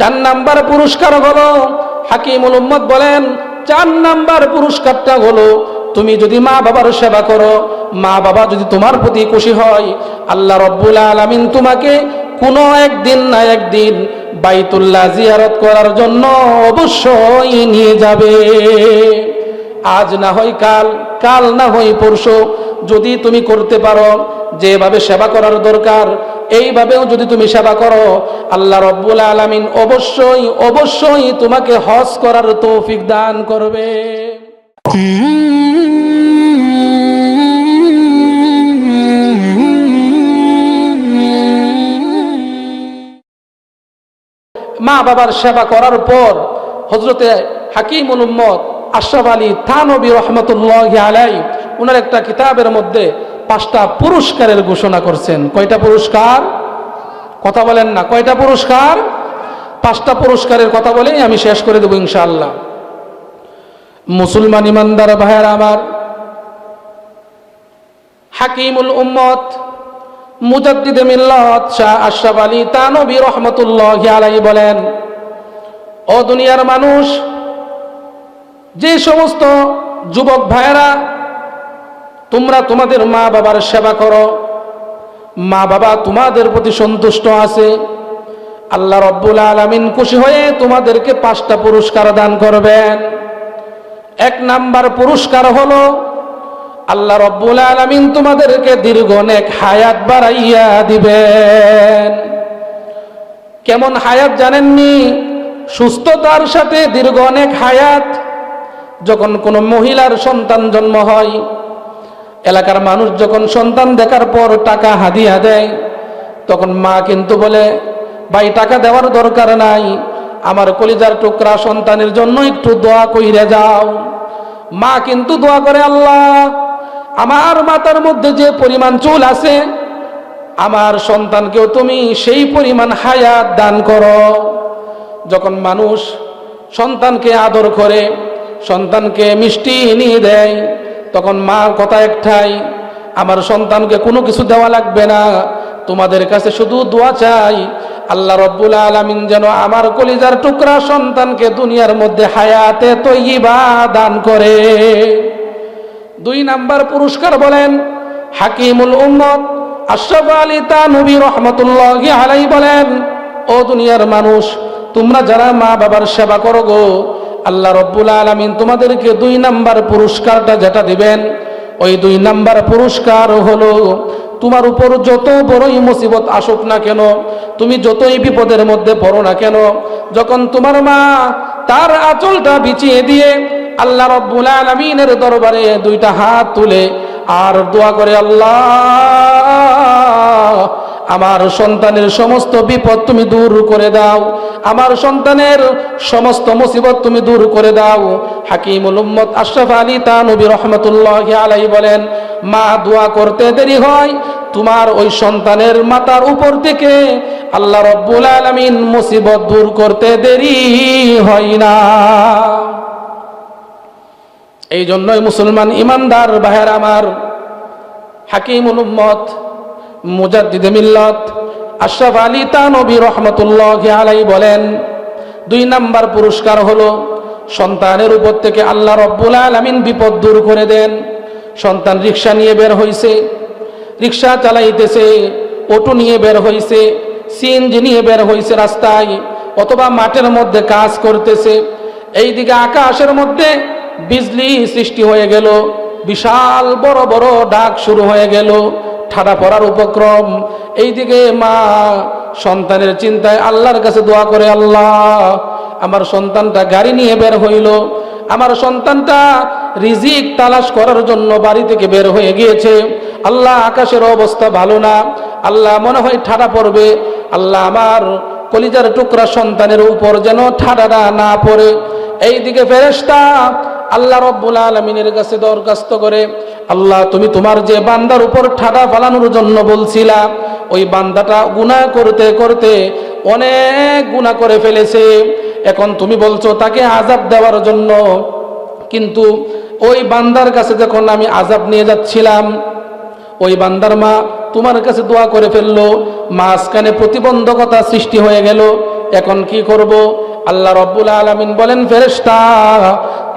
4 number পুরস্কার হলো, হাকিমুল উম্মত বলেন 4 নাম্বার পুরস্কারটা হলো, তুমি যদি মা বাবার সেবা করো, মা বাবা যদি তোমার প্রতি খুশি হয়, আল্লাহ রাব্বুল আলামিন তোমাকে কোনো একদিন না একদিন বাইতুল্লাহ জিয়ারত করার জন্য অবশ্যই নিয়ে যাবে। আজ না হয় কাল, কাল না হয় পরশু, যদি তুমি করতে পারো, যেভাবে সেবা করার দরকার এইভাবেও যদি তুমি সেবা করো, আল্লাহ রাব্বুল আলামিন অবশ্যই অবশ্যই তোমাকে হজ করার তৌফিক দান করবে। মা বাবার সেবা করার পর হযরতে হাকিমুল উম্মত আশরাফ আলী থানভী রহমতুল্লাহি আলাইহি ওনার একটা কিতাবের মধ্যে 5টা পুরস্কারের ঘোষণা করছেন। কয়টা পুরস্কার? কথা বলেন না, কয়টা পুরস্কার? 5টা পুরস্কারের কথা বলেই আমি শেষ করে দেব ইনশাআল্লাহ। মুসলমান ইমানদার ভাইয়েরা আমার, হাকিমুল উম্মত মুজাদ্দিদে মিল্লাত শাহ আশরাফ আলী থানভী রহমতুল্লাহি আলাইহি বলেন, ও দুনিয়ার মানুষ, যে সমস্ত যুবক ভাইয়েরা তোমরা তোমাদের মা বাবার সেবা করো, মা বাবা তোমাদের প্রতি সন্তুষ্ট আছে, আল্লাহ রাব্বুল আলামিন খুশি হয়ে তোমাদেরকে 5টা পুরস্কার দান করবেন। 1 নাম্বার পুরস্কার হলো, আল্লাহ রাব্বুল আলামিন তোমাদেরকে দীর্ঘ নেক হায়াত বাড়াইয়া দিবেন। কেমন হায়াত জানেননি? সুস্থতার সাথে দীর্ঘ নেক হায়াত। যখন কোনো মহিলার সন্তান জন্ম হয়, এলাকার মানুষ যখন সন্তান দেখার পর টাকা হাদিয়া দেয়, তখন মা কিন্তু বলে, ভাই টাকা দেওয়ার দরকার নাই, আমার কলিজার টুকরা সন্তানের জন্য একটু দোয়া কইরে যাও। মা কিন্তু দোয়া করে, আল্লাহ আমার মাথার মধ্যে যে পরিমাণ চুল আছে, আমার সন্তানকেও তুমি সেই পরিমাণ হায়াত দান করো। যখন মানুষ সন্তানকে আদর করে, সন্তানকে মিষ্টি নিয়ে দেয়, তখন মার কথা একটাই, আমার সন্তানকে কোনো কিছু দেওয়া লাগবে না, তোমাদের কাছে শুধু দোয়া চাই, আল্লাহ রাব্বুল আলামিন যেন আমার কলিজার টুকরা সন্তানকে দুনিয়ার মধ্যে হায়াতে তয়্যিবা দান করে। 2 নাম্বার পুরস্কার বলেন, হাকিমুল উম্মত আশরাফ আলী থানভী রহমতুল্লাহি আলাইহি বলেন, ও দুনিয়ার মানুষ, তোমরা যারা মা বাবার সেবা করো গো, আল্লাহ রাব্বুল আলামিন তোমাদেরকে 2 নাম্বার পুরস্কারটা যেটা দিবেন, ওই 2 নাম্বার পুরস্কার হলো, তোমার উপর যত বড়ই মুসিবত আসুক না কেন, তুমি যতই বিপদের মধ্যে পড়ো না কেন, যখন তোমার মা তার আঁচলটা বিছিয়ে দিয়ে আল্লাহ রাব্বুল আলামিনের দরবারে 2টা হাত তুলে আর দোয়া করে, আল্লাহ আমার সন্তানের সমস্ত বিপদ তুমি দূর করে দাও, আমার সন্তানের সমস্ত মুসিবত তুমি দূর করে দাও, হাকিমুল উম্মত আশরাফ আলী থানভী রহমতুল্লাহি আলাইহি বলেন, মা দোয়া করতে দেরি হয়, তোমার ওই সন্তানের মাথার উপর থেকে আল্লাহ রাব্বুল আলামিন মুসিবত দূর করতে দেরি হয় না। এই জন্যই মুসলমান ইমানদার ভাইয়ের আমার, হাকিমুল উম্মত মুজাদ্দিদে মিল্লাত আশরাফ আলী থানভী রহমতুল্লাহি আলাইহি বলেন, 2 নাম্বার পুরস্কার হলো, সন্তানের উপর থেকে আল্লাহ রাব্বুল আলামিন বিপদ দূর করে দেন। সন্তান রিক্সা নিয়ে বের হইছে, রিক্সা চালাইতেছে, অটো নিয়ে বের হইছে, সিএনজি নিয়ে বের হইছে রাস্তায়, অথবা মাঠের মধ্যে কাজ করতেছে, এইদিকে আকাশের মধ্যে বিজলি সৃষ্টি হয়ে গেল, বিশাল বড় বড় ডাক শুরু হয়ে গেল, ঠাডা পড়ার উপক্রম। এইদিকে মা সন্তানের চিন্তায় আল্লাহর কাছে দোয়া করে, আল্লাহ আমার সন্তানটা গাড়ি নিয়ে বের হইল, আমার সন্তানটা রিজিক তালাশ করার জন্য বাড়ি থেকে বের হয়ে গিয়েছে, আল্লাহ আকাশের অবস্থা ভালো না, আল্লাহ মনে হয় ঠাডা পড়বে, আল্লাহ আমার কলিজার টুকরা সন্তানের উপর যেন ঠাডাটা না পড়ে। এইদিকে ফেরেশতা আল্লাহ রাব্বুল আলামিনের কাছে দরখাস্ত করে, আল্লাহ তুমি তোমার যে বান্দার উপর ঠাডা ফালানোর জন্য বলছিলা, ওই বান্দাটা গুনাহ করতে করতে অনেক গুনাহ করে ফেলেছে, এখন তুমি বলছো তাকে আযাব দেওয়ার জন্য, কিন্তু ওই বান্দার কাছে যখন আমি আযাব নিয়ে যাচ্ছিলাম, ওই বান্দার মা তোমার কাছে দোয়া করে ফেললো, মাঝখানে প্রতিবন্ধকতা সৃষ্টি হয়ে গেল, এখন কি করব? আল্লাহ রাব্বুল আলামিন বলেন, ফেরেশতা,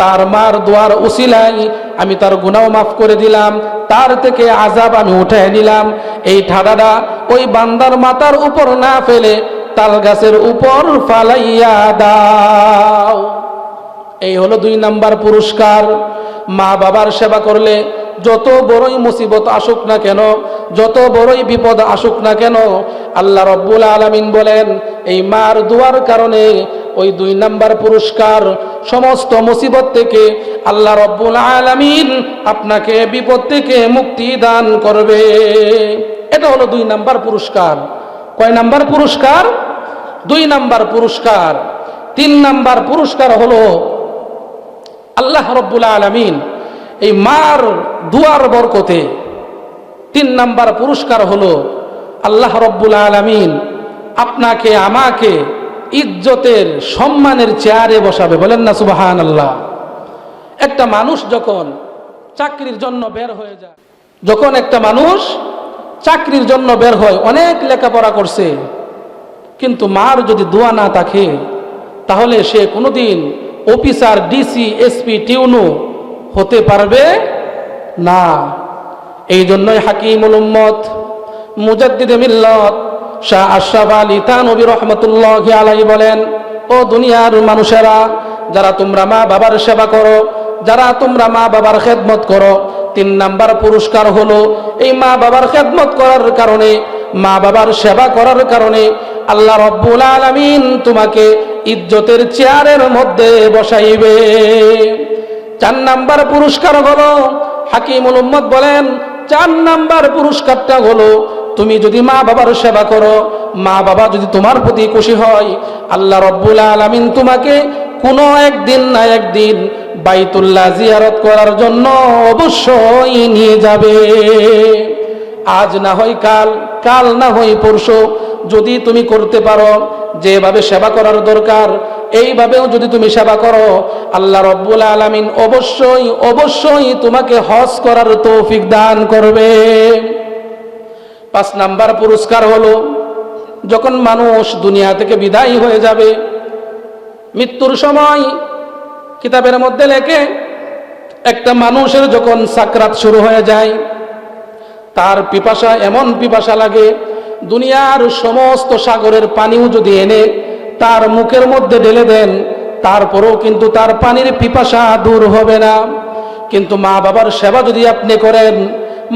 তার মার দোয়ার উসিলায় আমি তার গুনাহ মাফ করে দিলাম, তার থেকে আযাব আমি উঠায় নিলাম। এই ঠাডাটা ওই বান্দার মাথার উপর না ফেলে তাল গাছের উপর ফালাইয়া দাও। এই হলো 2 নাম্বার পুরস্কার। মা বাবার সেবা করলে যত বড়ই মুসিবত আসুক না কেন, যত বড়ই বিপদ আসুক না কেন, আল্লাহ রাব্বুল আলামিন বলেন এই মার দোয়ার কারণে ওই 2 নাম্বার পুরস্কার, সমস্ত মুসিবত থেকে আল্লাহ রাব্বুল আলামিন আপনাকে বিপদ থেকে মুক্তি দান করবে। এটা হলো 2 নাম্বার পুরস্কার। কয় নাম্বার পুরস্কার? 2 নাম্বার পুরস্কার। 3 নাম্বার পুরস্কার হলো আল্লাহ রাব্বুল আলামিন এই মার দুয়ার বরকতে 3 নাম্বার পুরস্কার হলো আল্লাহ রাব্বুল আলামিন আপনাকে আমাকে ইজ্জতের সম্মানের চেয়ারে বসাবে। বলেন না সুবহানাল্লাহ। একটা মানুষ যখন চাকরির জন্য বের হয়ে যায়, যখন একটা মানুষ চাকরির জন্য বের হয়, অনেক লেখাপড়া করছে, কিন্তু মার যদি দোয়া না থাকে তাহলে সে কোনোদিন অফিসার, ডিসি, এসপি, টিউনু হতে পারবে না। এই জন্যই হাকিমুল উম্মত মুজাদ্দিদে মিল্লাত শাহ আশরাফ আলী থানভী রহমাতুল্লাহি আলাইহি বলেন, ও দুনিয়ার মানুষেরা, যারা তোমরা মা বাবার সেবা করো, যারা তোমরা মা বাবার খেদমত করো, 3 নাম্বার পুরস্কার হলো এই মা বাবার খেদমত করার কারণে, মা বাবার সেবা করার কারণে আল্লাহ রাব্বুল আলামিন তোমাকে ইজ্জতের চেয়ারের মধ্যে বসাইবে। 4 নাম্বার পুরস্কার হলো, হাকিমুল উম্মত বলেন 4 নাম্বার পুরস্কারটা হলো, তুমি যদি মা বাবার সেবা করো, মা বাবা যদি তোমার প্রতি খুশি হয়, আল্লাহ রাব্বুল আলামিন তোমাকে কোনো একদিন না একদিন বাইতুল্লাহ জিয়ারত করার জন্য অবশ্যই নিয়ে যাবে। আজ না হয় কাল, কাল না হয় পরশু, যদি তুমি করতে পারো, যেভাবে সেবা করার দরকার এইভাবেও যদি তুমি সেবা করো, আল্লাহ রাব্বুল আলামিন অবশ্যই অবশ্যই তোমাকে হজ করার তৌফিক দান করবে। 5 নাম্বার পুরস্কার হলো, যখন মানুষ দুনিয়া থেকে বিদায় হয়ে যাবে, মৃত্যুর সময় কিতাবের মধ্যে লেখে একটা মানুষের যখন সাকরাত শুরু হয়ে যায়, তার পিপাসা, এমন পিপাসা লাগে, দুনিয়ার সমস্ত সাগরের পানিও যদি এনে তার মুখের মধ্যে ঢেলে দেন, তারপরেও কিন্তু তার পানির পিপাসা দূর হবে না। কিন্তু মা বাবার সেবা যদি আপনি করেন,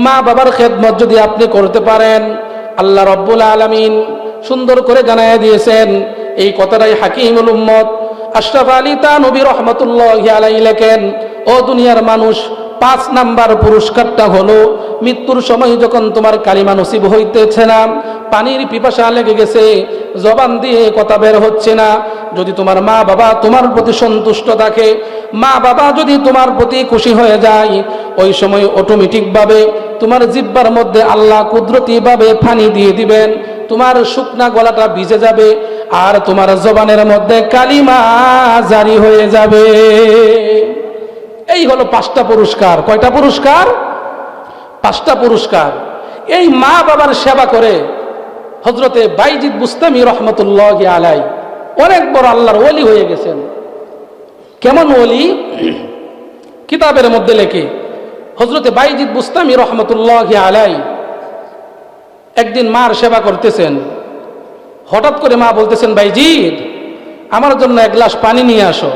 মা বাবার খেদমত যদি আপনি করতে পারেন, আল্লাহ রাব্বুল আলামিন সুন্দর করে জানায় দিয়েছেন। এই কথাটাই হাকিমুল উম্মত আশরাফ আলী থানভী রহমাতুল্লাহি আলাইহি লেখেন, ও দুনিয়ার মানুষ, 5 নাম্বার পুরস্কারটা হলো, মৃত্যুর সময় যখন তোমার কালিমা নসিব হইতেছে না, পানির পিপাসা লেগে গেছে, জবান দিয়ে কথা বের হচ্ছে না, যদি তোমার মা বাবা তোমার প্রতি সন্তুষ্ট থাকে, মা বাবা যদি তোমার প্রতি খুশি হয়ে যায়, ওই সময় অটোমেটিকভাবে তোমার জিহ্বার মধ্যে আল্লাহ কুদরতিভাবে পানি দিয়ে দিবেন, তোমার শুকনা গলাটা ভিজে যাবে, আর তোমার জবানের মধ্যে কালিমা জারি হয়ে যাবে। এই হলো 5টা পুরস্কার। কয়টা পুরস্কার? 5টা পুরস্কার। এই মা বাবার সেবা করে হযরতে বাইজিদ বুস্তামি রহমাতুল্লাহি আলাইহি অনেক বড় আল্লাহর ওলি হয়ে গেছেন। কেমন ওলি? কিতাবের মধ্যে লেখে, হযরতে বাইজিদ বুস্তামি রহমাতুল্লাহি আলাইহি একদিন মার সেবা করতেছেন, হঠাৎ করে মা বলতেছেন, বাইজিদ, আমার জন্য 1 গ্লাস পানি নিয়ে আসো।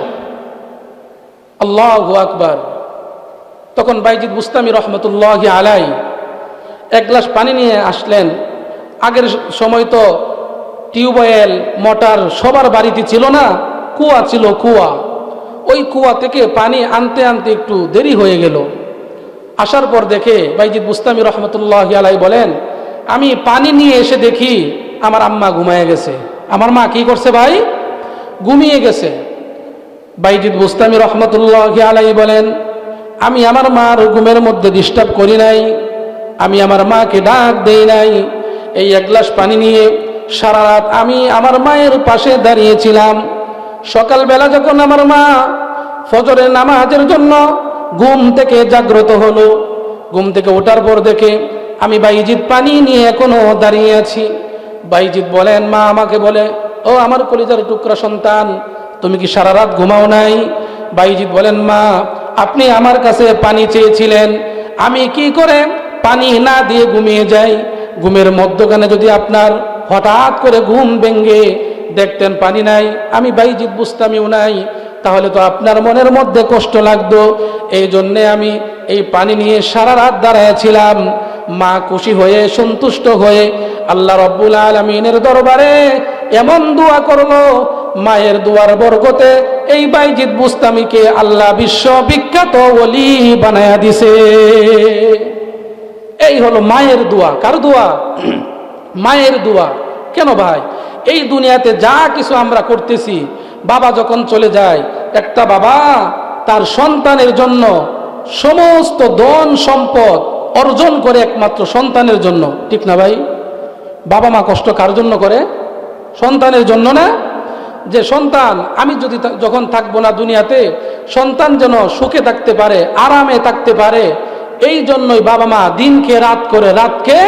আল্লাহু আকবার। তখন বাইজিদ বুস্তামি রহমাতুল্লাহি আলাইহি 1 গ্লাস পানি নিয়ে আসলেন। আগের সময় তো টিউবওয়েল, মোটর সবার বাড়িতে ছিল না, কুয়া ছিল, কুয়া। ওই কুয়া থেকে পানি আনতে আনতে একটু দেরি হয়ে গেল। আসার পর দেখে বাইজিদ বুস্তামি রহমাতুল্লাহি আলাইহি বলেন, আমি পানি নিয়ে এসে দেখি আমার আম্মা ঘুমিয়ে গেছে। আমার মা কি করছে ভাই? ঘুমিয়ে গেছে। বাইজিদ বুস্তামি রহমাতুল্লাহি আলাইহি বলেন, আমি আমার মার ঘুমের মধ্যে ডিস্টার্ব করি নাই, আমি আমার মাকে ডাক দেই নাই। এই 1 গ্লাস পানি নিয়ে সারা রাত আমি আমার মায়ের পাশে দাঁড়িয়েছিলাম। সকালবেলা যখন আমার মা ফজরের নামাজের জন্য ঘুম থেকে জাগ্রত হলো, ঘুম থেকে ওঠার পর দেখে আমি বাইজিদ পানি নিয়ে এখনো দাঁড়িয়ে আছি। বাইজিদ বলেন, মা আমাকে বলে, ও আমার কলিজার টুকরা সন্তান, তুমি কি সারা রাত ঘুমাও নাই? বাইজিদ বলেন, মা আপনি আমার কাছে পানি চেয়েছিলেন, আমি কি করে পানি না দিয়ে ঘুমিয়ে যাই? ঘুমের মধ্যখানে যদি আপনার হঠাৎ করে ঘুম ভেঙে দেখতেন পানি নাই, আমি বাইজিদ বুঝতামিও নাই, তাহলে তো আপনার মনের মধ্যে কষ্ট লাগতো। এই জন্যে আমি এই পানি নিয়ে সারা রাত দাঁড়াইছিলাম। মা খুশি হয়ে সন্তুষ্ট হয়ে আল্লাহ রাব্বুল আলামিনের দরবারে এমন দোয়া করলো, মায়ের দোয়ার বরকতে এই বাইজিদ বুস্তামিকে আল্লাহ বিশ্ববিখ্যাত ওলি বানায়া দিছে। এই হলো মায়ের দোয়া। কার দোয়া? মায়ের দোয়া। কেন ভাই? এই দুনিয়াতে যা কিছু আমরা করতেছি, বাবা যখন চলে যায়, একটা বাবা তার সন্তানের জন্য সমস্ত ধন সম্পদ অর্জন করে একমাত্র সন্তানের জন্য, ঠিক না ভাই? বাবা মা কষ্ট কার জন্য করে? সন্তানের জন্য না? যে সন্তান আমি যদি যখন থাকবো না দুনিয়াতে, সন্তান যেন সুখে থাকতে পারে, আরামে থাকতে পারে, এই জন্যই বাবা মা দিনকে রাত করে, রাতকে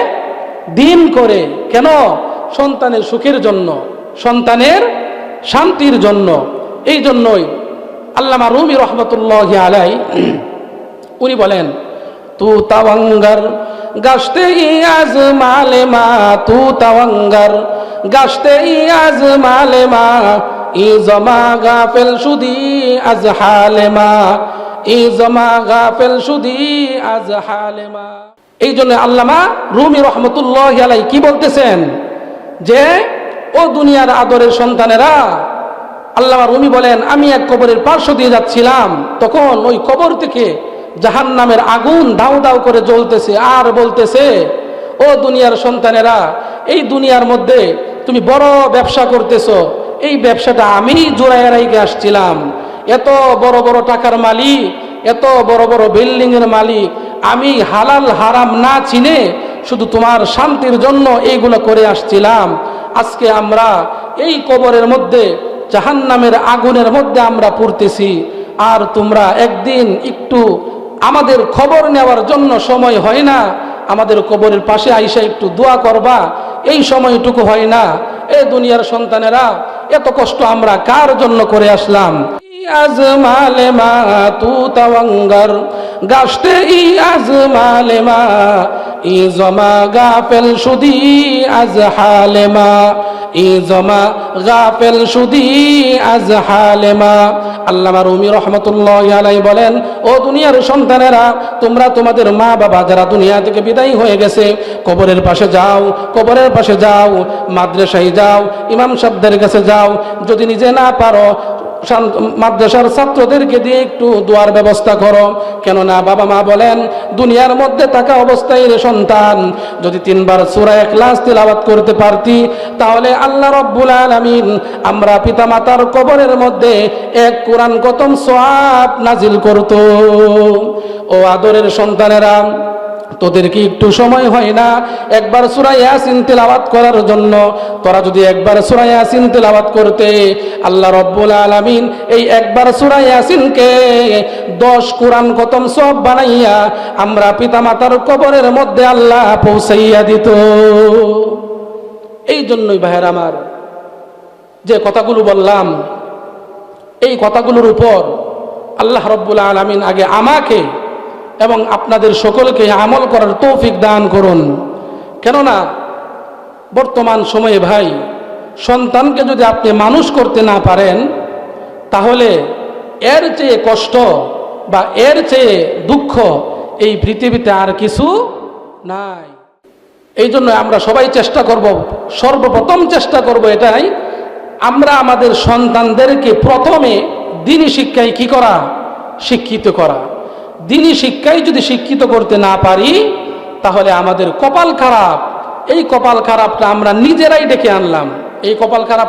দিন করে। কেন? সন্তানের সুখের জন্য, সন্তানের শান্তির জন্য। এই জন্যই আল্লামা রুমি রহমতুল্লাহ আলাই উনি বলেন, তু তাওয়াঙ্গার গাছতে আজ মালে মা, তু তাওয়াঙ্গার গাছতে আজ মালে মা, ই জমা গাফেল সুদি আজ হালে মা, ই জমা গাফেল সুদি আজ হালে মা। এই জন্য আল্লামা রুমি রহমতুল্লাহ আলাই কি বলতেছেন যে, ও দুনিয়ার আদরের সন্তানেরা, আল্লামা রুমি বলেন, আমি এক কবরের পার্শ্ব দিয়ে যাচ্ছিলাম, তখন ওই কবর থেকে জাহান্নামের আগুন দাউ দাউ করে জ্বলতেছে আর বলতেছে, ও দুনিয়ার সন্তানেরা, এই দুনিয়ার মধ্যে তুমি বড় ব্যবসা করতেছো, এই ব্যবসাটা আমি জোড়ায় রাইগে আসছিলাম, এত বড় বড় টাকার মালিক, এত বড় বড় বিল্ডিং এর মালিক, আমি হালাল হারাম না চিনে শুধু তোমার শান্তির জন্য এইগুলো করে আসছিলাম। আজকে আমরা এই কবরের মধ্যে জাহান্নামের আগুনের মধ্যে আমরা পড়তেছি, আর তোমরা একদিন একটু আমাদের খবর নেওয়ার জন্য সময় হয় না, আমাদের কবরের পাশে আইসা একটু দোয়া করবা, এই সময়টুকু হয় না। এ দুনিয়ার সন্তানেরা, এত কষ্ট আমরা কার জন্য করে আসলাম? আজ মালে মা তু তাওয়াঙ্গার গাছতে ই আজ মালে মা, ই জমা গাফেল সুদি আজ হালে মা, ই জমা গাফেল সুদি আজ হালে মা। আল্লামা রুমি রহমতুল্লাহ আলাই বলেন, ও দুনিয়ার সন্তানেরা, তোমরা তোমাদের মা বাবা যারা দুনিয়া থেকে বিদায় হয়ে গেছে, কবরের পাশে যাও, কবরের পাশে যাও, মাদ্রাসায় যাও, ইমাম সাহেবদের কাছে যাও, যদি নিজে না পারো মাদ্রাসার ছাত্রদেরকে দিয়ে একটু দোয়ার ব্যবস্থা করো। কেননা বাবা মা বলেন, দুনিয়ার মধ্যে থাকা অবস্থায় রে সন্তান, যদি 3 বার সূরা ইখলাস তিলাওয়াত করতে পারতি, তাহলে আল্লাহ রাব্বুল আলামিন আমরা পিতা মাতার কবরের মধ্যে 1 কোরআন খতম সওয়াব নাজিল করত। ও আদরের সন্তানেরা, তোদের কি একটু সময় হয় না একবার সূরা ইয়াসিন তেলাওয়াত করার জন্য? তোরা যদি একবার সূরা ইয়াসিন তেলাওয়াত করতে, আল্লাহ রাব্বুল আলামিন এই একবার সূরা ইয়াসিনকে 10 কোরআন খতম সওয়াব বানাইয়া আমরা পিতামাতার কবরের মধ্যে আল্লাহ পৌঁছাইয়া দিত। এই জন্যই ভাইয়ের আমার, যে কথাগুলো বললাম, এই কথাগুলোর উপর আল্লাহ রাব্বুল আলামিন আগে আমাকে এবং আপনাদের সকলকে আমল করার তৌফিক দান করুন। কেননা বর্তমান সময়ে ভাই, সন্তানকে যদি আপনি মানুষ করতে না পারেন, তাহলে এর চেয়ে কষ্ট বা এর চেয়ে দুঃখ এই পৃথিবীতে আর কিছু নাই। এই জন্য আমরা সবাই চেষ্টা করব, সর্বপ্রথম চেষ্টা করব এটাই, আমরা আমাদের সন্তানদেরকে প্রথমে দ্বীনি শিক্ষায় কি করা? শিক্ষিত করা। দ্বীনি শিক্ষায় যদি শিক্ষিত করতে না পারি, তাহলে আমাদের কপাল খারাপ। এই কপাল খারাপটা আমরা নিজেরাই ডেকে আনলাম। এই কপাল খারাপ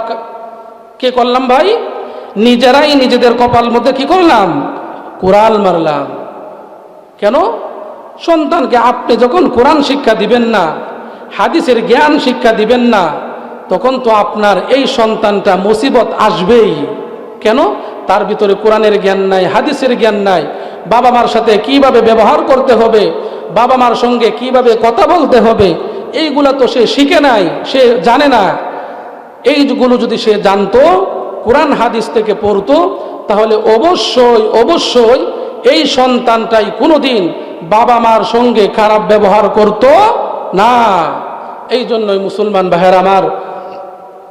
কে করলাম ভাই? নিজেরাই নিজেদের কপাল মধ্যে কি করলাম? কুড়াল মারলাম। কেন? সন্তানকে আপনি যখন কোরআন শিক্ষা দিবেন না, হাদিসের জ্ঞান শিক্ষা দিবেন না, তখন তো আপনার এই সন্তানটা মুসিবত আসবেই। কেন? তার ভিতরে কোরআনের জ্ঞান নাই, হাদিসের জ্ঞান নাই, বাবা মার সাথে কিভাবে ব্যবহার করতে হবে, বাবা মার সঙ্গে কিভাবে কথা বলতে হবে, এইগুলা তো সে শিখে নাই, সে জানে না। এইগুলো যদি সে জানতো, কোরআন হাদিস থেকে পড়তো, তাহলে অবশ্যই অবশ্যই এই সন্তানটাই কোনোদিন বাবা মার সঙ্গে খারাপ ব্যবহার করত না। এই জন্যই মুসলমান ভাইয়েরা আমার,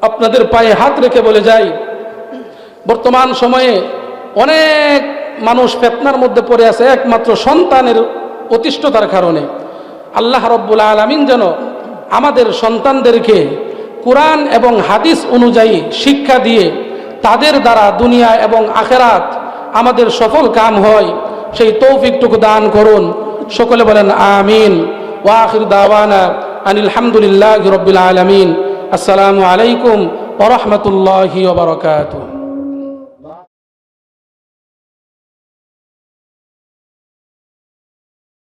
আপনাদের পায়ে হাত রেখে বলে যাই, বর্তমান সময়ে অনেক মানুষ ফিতনার মধ্যে পড়ে আছে একমাত্র সন্তানের অতিষ্ঠতার কারণে। আল্লাহ রাব্বুল আলামিন যেন আমাদের সন্তানদেরকে কোরআন এবং হাদিস অনুযায়ী শিক্ষা দিয়ে তাদের দ্বারা দুনিয়া এবং আখেরাত আমাদের সফল কাম হয়, সেই তৌফিকটুকু দান করুন। সকলে বলেন আমিন। ওয়া আখির দাওয়ানা আনিল হামদুলিল্লাহি রাব্বিল আলামিন। আসসালামু আলাইকুম ওয়া রাহমাতুল্লাহি ওয়া বারাকাতুহু।